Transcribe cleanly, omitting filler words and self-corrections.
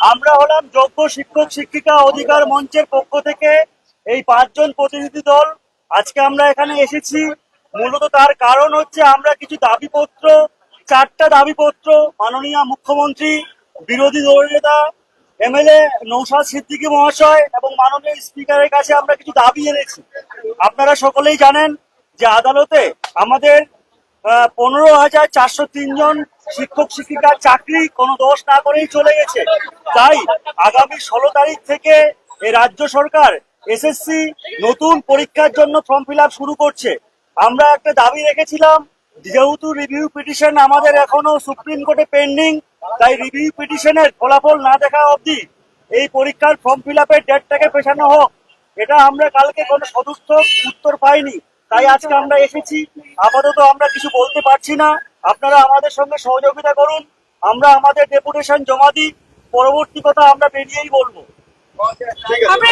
আমরা হলাম যোগ্য শিক্ষক শিক্ষিকা অধিকার মঞ্চের পক্ষ থেকে এই 5 জন প্রতিনিধি দল আজকে আমরা এখানে এসেছি। মূলত তার কারণ হচ্ছে আমরা কিছু দাবিপত্র, 4টা দাবিপত্র মাননীয় মুখ্যমন্ত্রী, বিরোধী দলনেতা এমএলএ নৌশাদ সিদ্দিকী মহাশয় এবং মাননীয় স্পিকারের কাছে আমরা কিছু দাবি এনেছি। আপনারা সকলেই জানেন যে আদালতে আমাদের 15,403 জন শিক্ষক শিক্ষিকার চাকরি কোনো দোষ না করেই চলে গেছে। তাই আগামী 16 তারিখ থেকে এই রাজ্য সরকার এসএসসি নতুন পরীক্ষার জন্য ফর্ম ফিল আপ শুরু করছে। আমরা একটা দাবি রেখেছিলাম, যেহেতু রিভিউ পিটিশন আমাদের এখনো সুপ্রিম কোর্টে পেন্ডিং, তাই রিভিউ পিটিশনের ফলাফল না দেখা অবধি এই পরীক্ষার ফর্ম ফিল আপের ডেটটাকে পেছানো হোক। এটা আমরা কালকে কোনো সদুত্তর উত্তর পাইনি, তাই আজকে আমরা এসেছি। আপাতত আমরা কিছু বলতে পারছি না, আপনারা আমাদের সঙ্গে সহযোগিতা করুন। আমরা আমাদের ডেপুটেশন জমা দিই, পরবর্তী কথা আমরা বেরিয়েই বলবো। আমরা